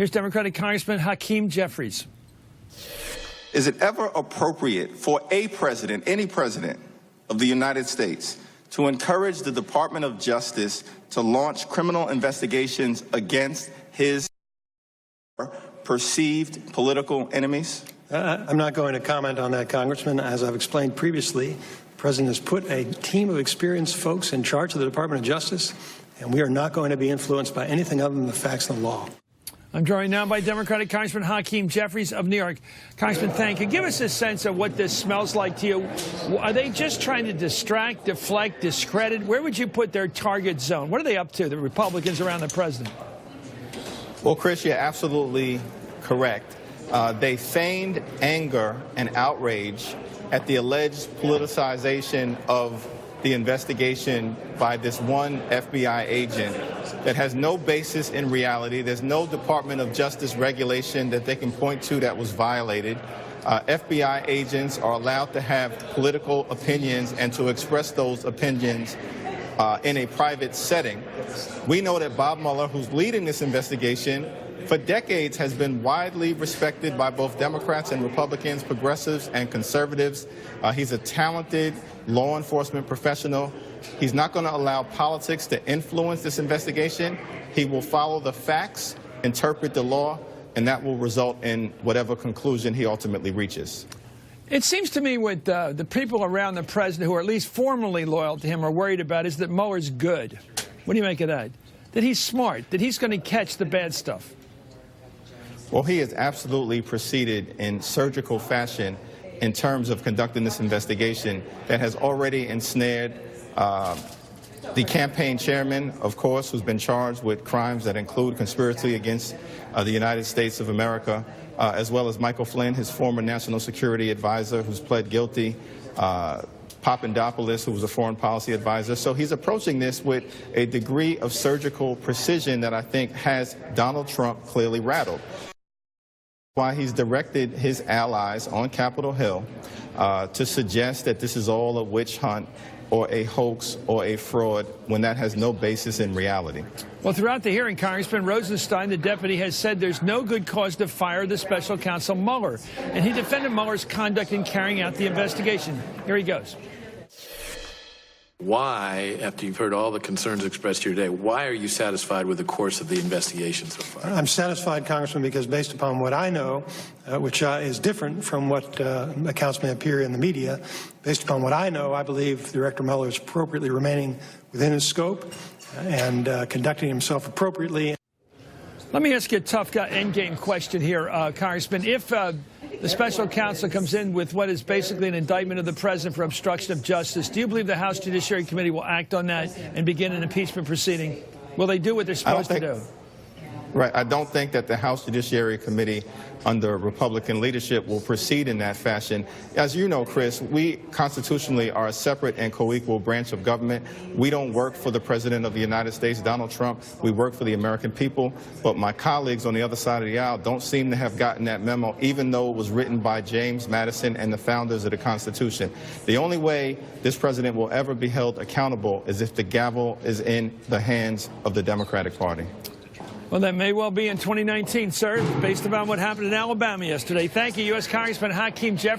Here's Democratic Congressman Hakeem Jeffries. Is it ever appropriate for a president, any president of the United States, to encourage the Department of Justice to launch criminal investigations against his perceived political enemies? I'm not going to comment on that, Congressman. As I've explained previously, the President has put a team of experienced folks in charge of the Department of Justice, and we are not going to be influenced by anything other than the facts and the law. I'm joined now by Democratic Congressman Hakeem Jeffries of New York. Congressman, thank you. Give us a sense of what this smells like to you. Are they just trying to distract, deflect, discredit? Where would you put their target zone? What are they up to, the Republicans around the president? Well, Chris, you're absolutely correct. They feigned anger and outrage at the alleged politicization of the investigation by this one FBI agent that has no basis in reality. There's no Department of Justice regulation that they can point to that was violated. FBI agents are allowed to have political opinions and to express those opinions in a private setting. We know that Bob Mueller, who's leading this investigation, for decades has been widely respected by both Democrats and Republicans, progressives and conservatives. He's a talented law enforcement professional. He's not going to allow politics to influence this investigation. He will follow the facts, interpret the law, and that will result in whatever conclusion he ultimately reaches. It seems to me what the people around the president who are at least formally loyal to him are worried about is that Mueller's good. What do you make of that? That he's smart, that he's going to catch the bad stuff. Well, he has absolutely proceeded in surgical fashion in terms of conducting this investigation that has already ensnared the campaign chairman, of course, who's been charged with crimes that include conspiracy against the United States of America, as well as Michael Flynn, his former national security advisor, who's pled guilty, Papadopoulos, who was a foreign policy advisor. So he's approaching this with a degree of surgical precision that I think has Donald Trump clearly rattled. Why he's directed his allies on Capitol Hill to suggest that this is all a witch hunt or a hoax or a fraud when that has no basis in reality. Well, throughout the hearing, Congressman Rosenstein, the deputy, has said there's no good cause to fire the special counsel Mueller, and he defended Mueller's conduct in carrying out the investigation. Here he goes. Why, after you've heard all the concerns expressed here today, why are you satisfied with the course of the investigation so far? I'm satisfied, Congressman, because based upon what I know, which is different from what accounts may appear in the media, based upon what I know, I believe Director Mueller is appropriately remaining within his scope and conducting himself appropriately. Let me ask you a tough endgame question here, Congressman. If the special counsel comes in with what is basically an indictment of the president for obstruction of justice, do you believe the House Judiciary Committee will act on that and begin an impeachment proceeding? Will they do what they're supposed to do? Right. I don't think that the House Judiciary Committee under Republican leadership will proceed in that fashion. As you know, Chris, we constitutionally are a separate and co-equal branch of government. We don't work for the President of the United States, Donald Trump. We work for the American people. But my colleagues on the other side of the aisle don't seem to have gotten that memo, even though it was written by James Madison and the founders of the Constitution. The only way this president will ever be held accountable is if the gavel is in the hands of the Democratic Party. Well, that may well be in 2019, sir, based upon what happened in Alabama yesterday. Thank you, U.S. Congressman Hakeem Jeffries.